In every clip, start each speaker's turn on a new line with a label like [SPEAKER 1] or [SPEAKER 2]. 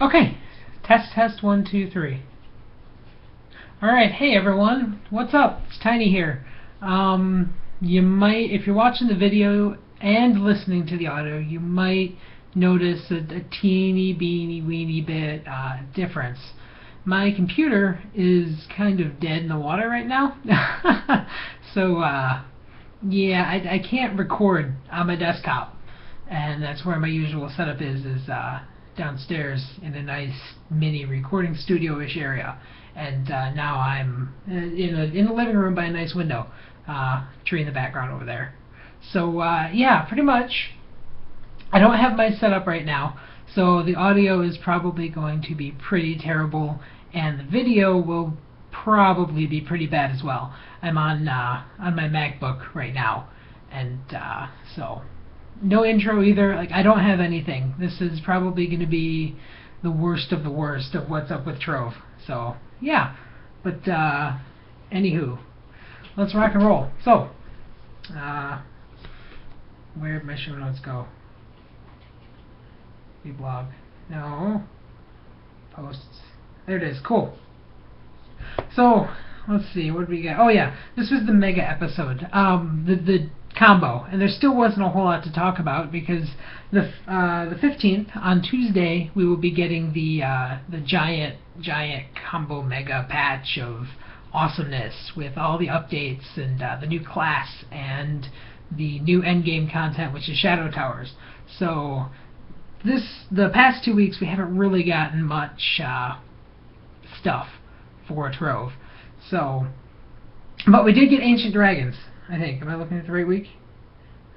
[SPEAKER 1] Okay, test 1 2 3. Alright, hey everyone, what's up? It's Tiny here. You might, if you're watching the video and listening to the audio, you might notice a teeny beeny weeny bit difference. My computer is kind of dead in the water right now. So yeah, I can't record on my desktop, and that's where my usual setup is downstairs in a nice mini recording studio-ish area. And now I'm in the living room by a nice window, tree in the background over there. So yeah, pretty much I don't have my setup right now, so the audio is probably going to be pretty terrible, and the video will probably be pretty bad as well. I'm on my MacBook right now, and so no intro either. Like, I don't have anything. This is probably going to be the worst of what's up with Trove. So yeah, but anywho, let's rock and roll. So where'd my show notes go? Blog. No. Posts. There it is. Cool. So let's see, what did we get? Oh yeah, this was the mega episode, the combo, and there still wasn't a whole lot to talk about because the 15th on Tuesday we will be getting the giant combo mega patch of awesomeness with all the updates and the new class and the new endgame content, which is Shadow Towers. So the past 2 weeks we haven't really gotten much stuff for Trove. So, but we did get Ancient Dragons, I think. Am I looking at the right week?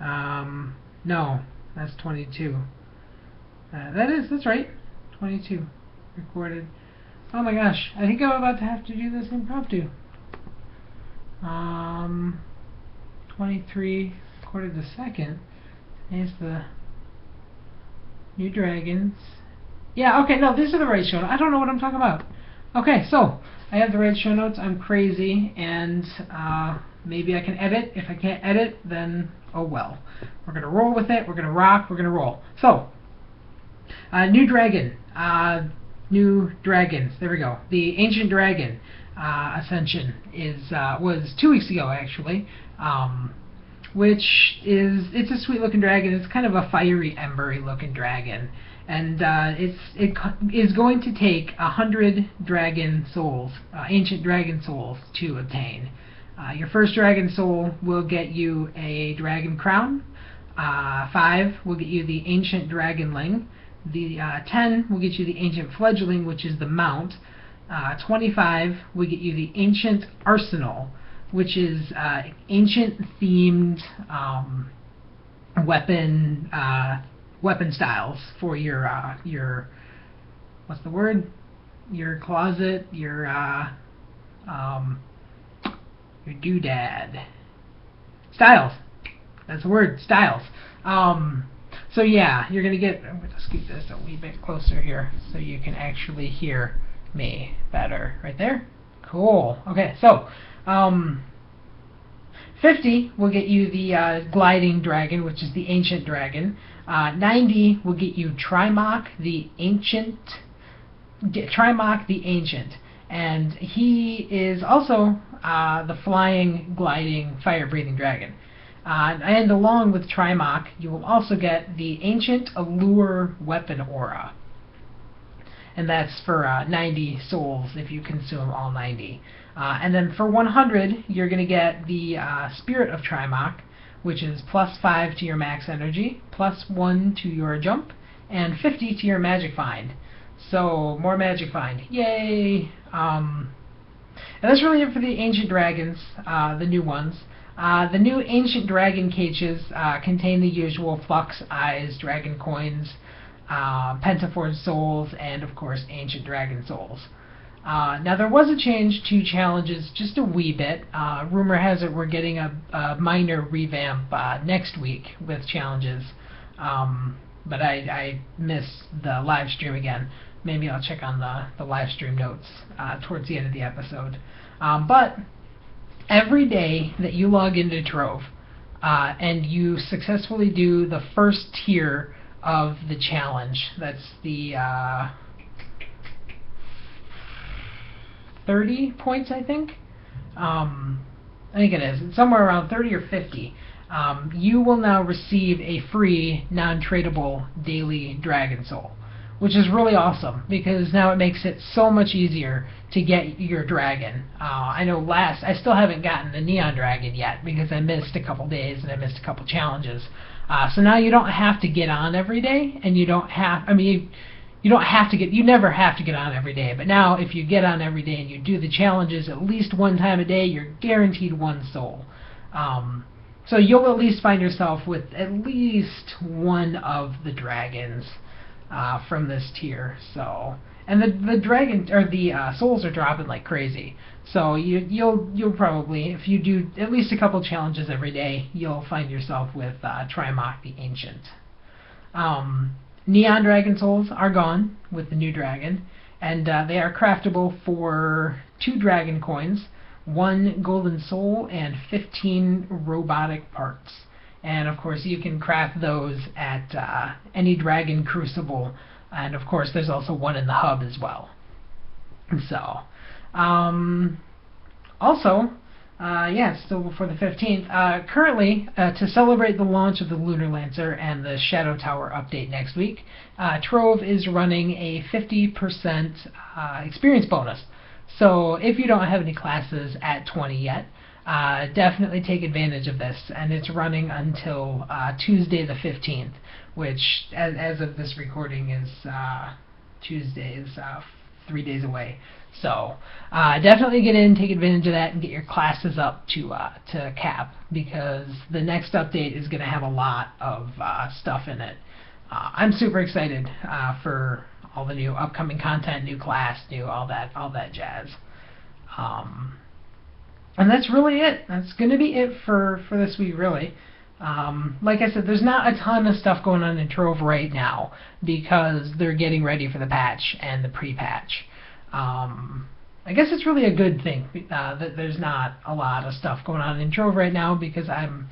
[SPEAKER 1] No, that's 22. That's right. 22 recorded. Oh my gosh, I think I'm about to have to do this impromptu. 23 recorded the second. There's the new dragons. Yeah, okay, no, these are the right show notes. I don't know what I'm talking about. Okay, so I have the right show notes. I'm crazy, and maybe I can edit. If I can't edit, then oh well. We're going to roll with it. We're going to rock. We're going to roll. So, new dragon. New dragons. There we go. The Ancient Dragon Ascension was 2 weeks ago, actually, which it's a sweet-looking dragon. It's kind of a fiery, embery-looking dragon. And it is going to take 100 dragon souls, ancient dragon souls, to obtain. Your first dragon soul will get you a dragon crown. 5 will get you the ancient dragonling. The 10 will get you the ancient fledgling, which is the mount. 25 will get you the ancient arsenal, which is ancient themed weapon styles for your what's the word? Your closet, your doodad. Styles. That's the word. Styles. So yeah, you're gonna get. I'm gonna scoot this a wee bit closer here so you can actually hear me better. Right there. Cool. Okay. So 50 will get you the gliding dragon, which is the ancient dragon. 90 will get you Trimarch the Ancient. And he is also the flying, gliding, fire-breathing dragon. And along with Trimarch, you will also get the Ancient Allure Weapon Aura. And that's for 90 souls if you consume all 90. And then for 100, you're going to get the Spirit of Trimarch, which is +5 to your max energy, +1 to your jump, and 50 to your magic find. So more magic find. Yay! And that's really it for the Ancient Dragons, the new ones. The new Ancient Dragon cages contain the usual Flux Eyes, Dragon Coins, Pentaforge Souls, and of course Ancient Dragon Souls. Now there was a change to challenges just a wee bit. Rumor has it we're getting a minor revamp next week with challenges. But I missed the live stream again. Maybe I'll check on the live stream notes towards the end of the episode. But every day that you log into Trove and you successfully do the first tier of the challenge, that's the 30 points, I think. I think it is. It's somewhere around 30 or 50. You will now receive a free, non-tradable daily Dragon Soul, which is really awesome because now it makes it so much easier to get your dragon. I know I still haven't gotten the Neon Dragon yet because I missed a couple days and I missed a couple challenges. So now you don't have to get on every day, and you don't have, you never have to get on every day, but now if you get on every day and you do the challenges at least one time a day, you're guaranteed one soul. So you'll at least find yourself with at least one of the dragons from this tier. So, and the dragon or the souls are dropping like crazy. So you'll probably, if you do at least a couple challenges every day, you'll find yourself with Trimarch the Ancient. Neon Dragon Souls are gone with the new dragon, and they are craftable for 2 dragon coins, 1 golden soul, and 15 robotic parts. And of course you can craft those at any dragon crucible, and of course there's also one in the hub as well. So, still before the 15th. Currently, to celebrate the launch of the Lunar Lancer and the Shadow Tower update next week, Trove is running a 50% experience bonus. So if you don't have any classes at 20 yet, definitely take advantage of this. And it's running until Tuesday the 15th, which, as of this recording, is Tuesday is 3 days away. So definitely get in, take advantage of that, and get your classes up to cap, because the next update is going to have a lot of stuff in it. I'm super excited for all the new upcoming content, new class, new all that jazz. And that's really it. That's going to be it for this week, really. Like I said, there's not a ton of stuff going on in Trove right now because they're getting ready for the patch and the pre-patch. I guess it's really a good thing that there's not a lot of stuff going on in Trove right now because I'm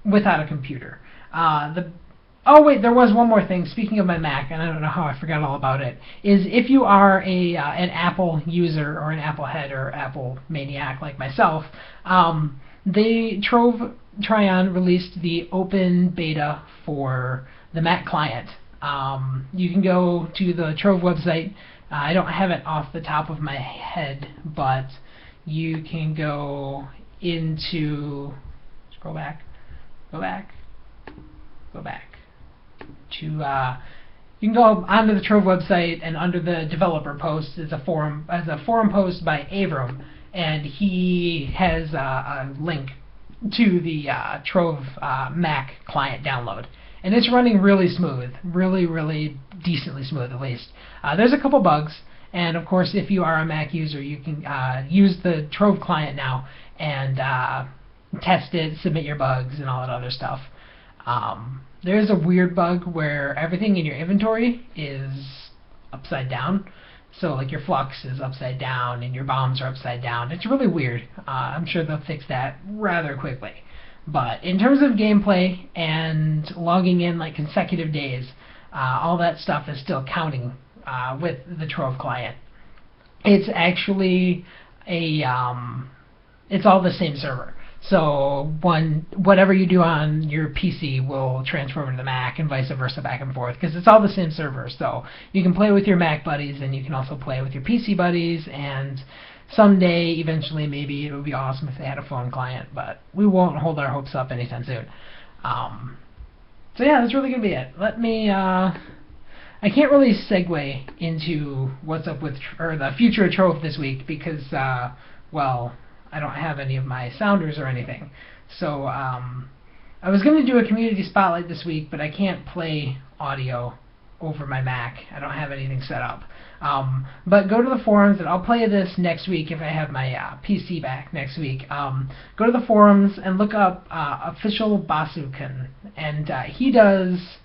[SPEAKER 1] without a computer. Oh wait, there was one more thing. Speaking of my Mac, and I don't know how I forgot all about it, is if you are an Apple user or an Apple head or Apple maniac like myself, Trove Tryon released the open beta for the Mac client. You can go to the Trove website. I don't have it off the top of my head, but you can go into, scroll back, go back, to, you can go onto the Trove website, and under the developer post is a forum post by Avram, and he has a link to the Trove Mac client download. And it's running really smooth, really decently smooth at least. There's a couple bugs, and of course if you are a Mac user, you can use the Trove client now and test it, submit your bugs, and all that other stuff. There's a weird bug where everything in your inventory is upside down. So like your flux is upside down and your bombs are upside down. It's really weird. I'm sure they'll fix that rather quickly. But in terms of gameplay and logging in like consecutive days, all that stuff is still counting with the Trove client. It's actually it's all the same server. So whatever you do on your PC will transfer over to the Mac, and vice versa, back and forth, because it's all the same server. So you can play with your Mac buddies, and you can also play with your PC buddies, and someday, eventually, maybe it would be awesome if they had a phone client, but we won't hold our hopes up anytime soon. So yeah, that's really going to be it. Let me, I can't really segue into what's up with, or the future of Trove this week, because, well, I don't have any of my sounders or anything. So, I was going to do a community spotlight this week, but I can't play audio over my Mac. I don't have anything set up. But go to the forums, and I'll play this next week if I have my PC back next week. Go to the forums and look up Official Basuken, and he does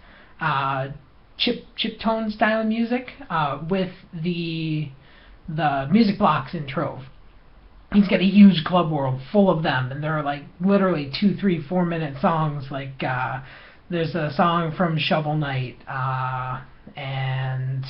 [SPEAKER 1] chip tone style music with the music blocks in Trove. He's got a huge club world full of them, and they're like literally 2, 3, 4 minute songs. Like there's a song from Shovel Knight and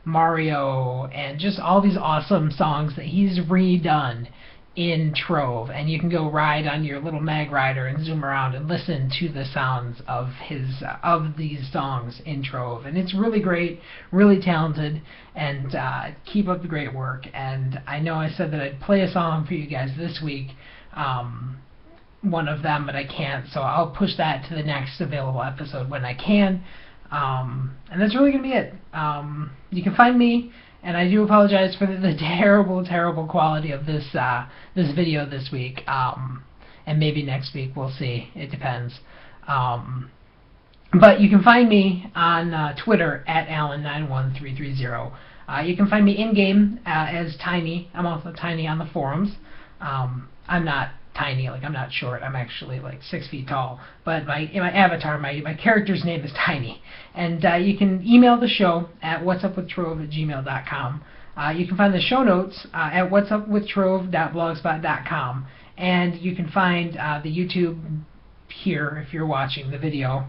[SPEAKER 1] Mario, and just all these awesome songs that he's redone in Trove. And you can go ride on your little mag rider and zoom around and listen to the sounds of these songs in Trove. And it's really great, really talented, and keep up the great work. And I know I said that I'd play a song for you guys this week, one of them, but I can't, so I'll push that to the next available episode when I can. And that's really going to be it. You can find me, and I do apologize for the terrible, terrible quality of this video this week. And maybe next week, we'll see. It depends. But you can find me on Twitter at Alan91330. You can find me in-game as Tiny. I'm also Tiny on the forums. I'm not tiny, like I'm not short, I'm actually like 6 feet tall, but my avatar, my character's name is Tiny. And you can email the show at whatsupwithtrove@gmail.com. You can find the show notes at whatsupwithtrove.blogspot.com, and you can find the YouTube here if you're watching the video.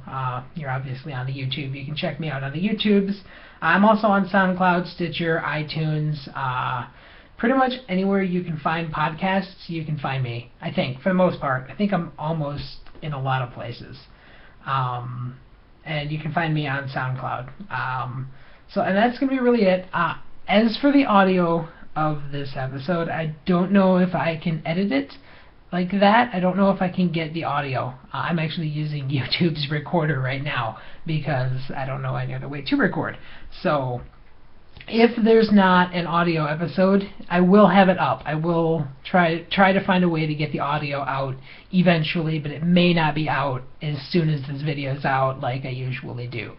[SPEAKER 1] You're obviously on the YouTube. You can check me out on the YouTubes. I'm also on SoundCloud, Stitcher, iTunes, pretty much anywhere you can find podcasts, you can find me, I think, for the most part. I think I'm almost in a lot of places. And you can find me on SoundCloud. And that's going to be really it. As for the audio of this episode, I don't know if I can edit it like that. I don't know if I can get the audio. I'm actually using YouTube's recorder right now because I don't know any other way to record. So if there's not an audio episode, I will have it up. I will try to find a way to get the audio out eventually, but it may not be out as soon as this video is out like I usually do.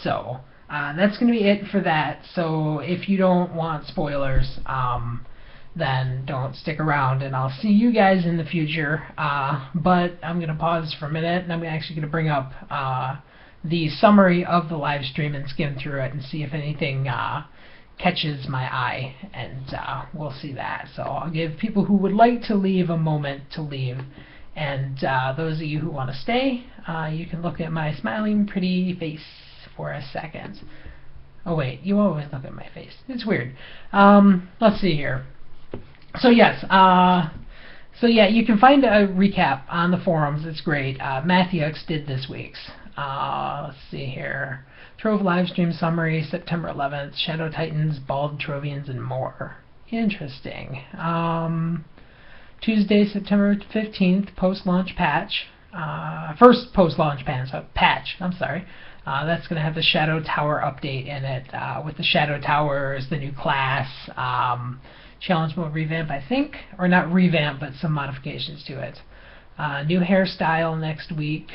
[SPEAKER 1] So that's going to be it for that. So if you don't want spoilers, then don't stick around, and I'll see you guys in the future. But I'm going to pause for a minute, and I'm actually going to bring up the summary of the live stream and skim through it and see if anything catches my eye, and we'll see that. So I'll give people who would like to leave a moment to leave, and those of you who want to stay, you can look at my smiling pretty face for a second. Oh wait, you always look at my face. It's weird. Let's see here. So yes, so yeah, you can find a recap on the forums. It's great. Matthews did this week's. Let's see here. Trove livestream summary, September 11th, Shadow Titans, Bald Trovians, and more. Interesting. Tuesday, September 15th, post-launch patch. First post-launch patch, I'm sorry. That's going to have the Shadow Tower update in it, with the Shadow Towers, the new class, challenge mode revamp, I think. Or not revamp, but some modifications to it. New hairstyle next week.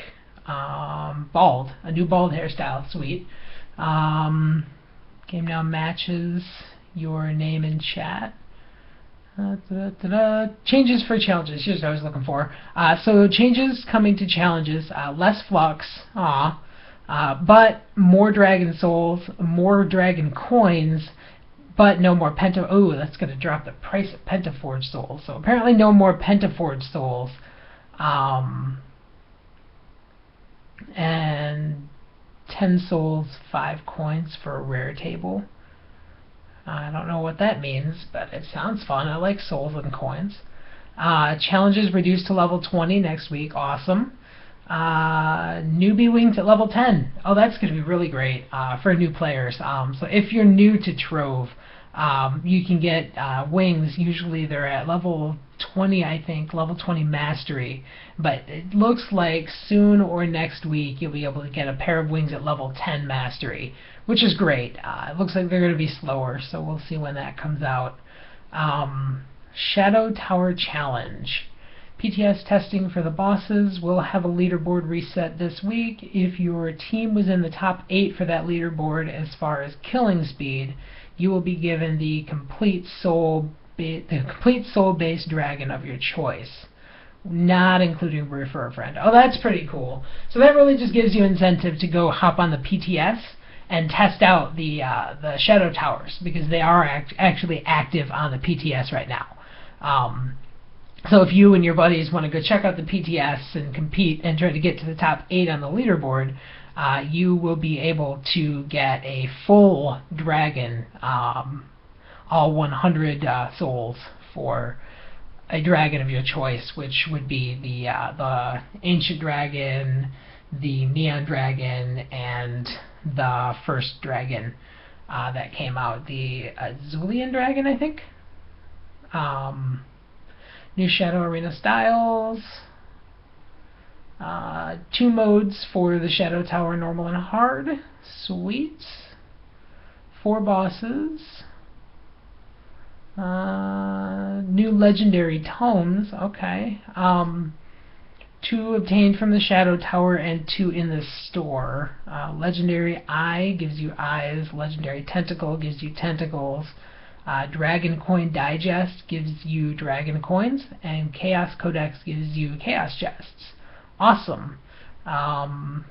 [SPEAKER 1] Bald, a new bald hairstyle, sweet. Game now matches your name in chat. Changes for challenges, here's what I was looking for. So changes coming to challenges, less flux, but more dragon souls, more dragon coins, but no more Ooh, that's going to drop the price of Pentaforge souls. So apparently no more Pentaforge souls. And 10 souls, 5 coins for a rare table. I don't know what that means, but it sounds fun. I like souls and coins. Challenges reduced to level 20 next week. Awesome. Newbie wings at level 10. Oh, that's going to be really great for new players. So if you're new to Trove, you can get wings. Usually they're at level 20, I think, level 20 mastery, but it looks like soon or next week you'll be able to get a pair of wings at level 10 mastery, which is great. It looks like they're going to be slower, so we'll see when that comes out. Shadow Tower Challenge. PTS testing for the bosses. We'll have a leaderboard reset this week. If your team was in the top 8 for that leaderboard as far as killing speed, you will be given the complete soul-based dragon of your choice, not including Refer a Friend. Oh, that's pretty cool. So that really just gives you incentive to go hop on the PTS and test out the Shadow Towers, because they are actually active on the PTS right now. So if you and your buddies want to go check out the PTS and compete and try to get to the top 8 on the leaderboard, you will be able to get a full dragon, all 100 souls for a dragon of your choice, which would be the ancient dragon, the neon dragon, and the first dragon that came out, the Azulian dragon, I think. New Shadow Arena styles. 2 modes for the Shadow Tower, normal and hard. Sweet. 4 bosses. New legendary tomes. Okay. 2 obtained from the Shadow Tower and 2 in the store. Legendary Eye gives you eyes. Legendary Tentacle gives you tentacles. Dragon Coin Digest gives you dragon coins. And Chaos Codex gives you chaos chests. Awesome. Oh,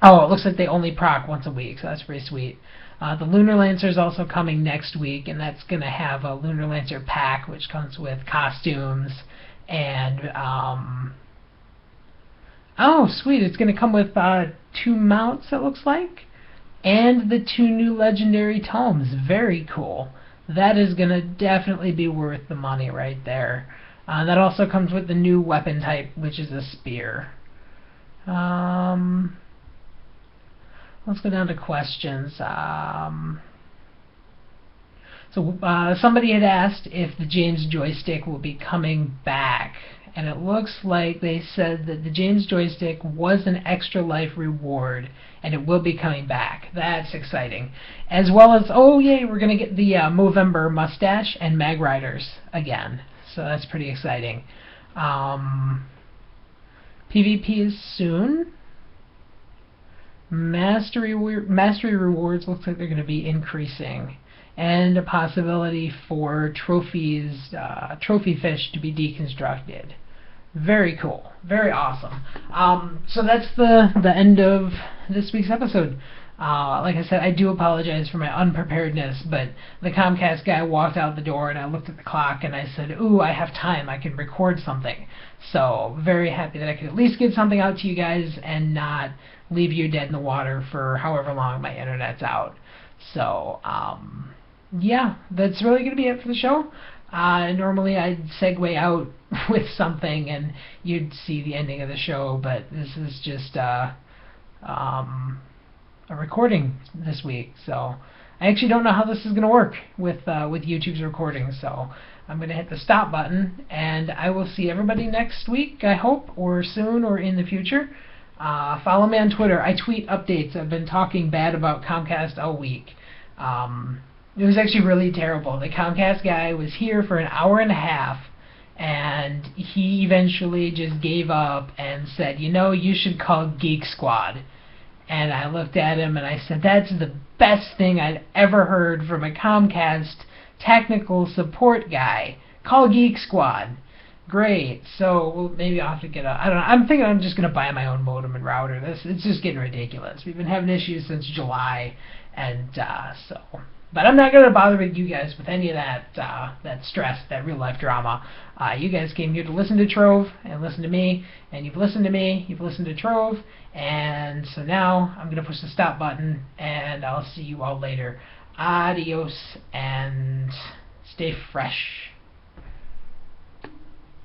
[SPEAKER 1] it looks like they only proc once a week, so that's pretty sweet. The Lunar Lancer is also coming next week, and that's going to have a Lunar Lancer pack, which comes with costumes and oh, sweet! It's going to come with 2 mounts, it looks like, and the 2 new legendary tomes. Very cool. That is going to definitely be worth the money right there. That also comes with the new weapon type, which is a spear. Let's go down to questions. Somebody had asked if the James joystick will be coming back, and it looks like they said that the James joystick was an extra life reward, and it will be coming back. That's exciting. As well as, oh yay, we're going to get the Movember mustache and Mag Riders again. So that's pretty exciting. PvP is soon. Mastery rewards looks like they're going to be increasing, and a possibility for trophy fish to be deconstructed. Very cool, very awesome. So that's the end of this week's episode. Like I said, I do apologize for my unpreparedness, but the Comcast guy walked out the door and I looked at the clock and I said, ooh, I have time, I can record something. So very happy that I could at least get something out to you guys and not leave you dead in the water for however long my internet's out. So yeah, that's really going to be it for the show. Normally I'd segue out with something and you'd see the ending of the show, but this is just a recording this week, so I actually don't know how this is going to work with YouTube's recording, so I'm going to hit the stop button, and I will see everybody next week, I hope, or soon, or in the future. Follow me on Twitter. I tweet updates. I've been talking bad about Comcast all week. It was actually really terrible. The Comcast guy was here for an hour and a half, and he eventually just gave up and said, you know, you should call Geek Squad. And I looked at him and I said, that's the best thing I'd ever heard from a Comcast technical support guy. Call Geek Squad. Great. So well, maybe I'll have to get I don't know. I'm thinking I'm just going to buy my own modem and router. It's just getting ridiculous. We've been having issues since July, and so. But I'm not going to bother with you guys with any of that stress, that real life drama. You guys came here to listen to Trove and listen to me, and you've listened to me, you've listened to Trove, and so now I'm going to push the stop button, and I'll see you all later. Adios, and stay fresh.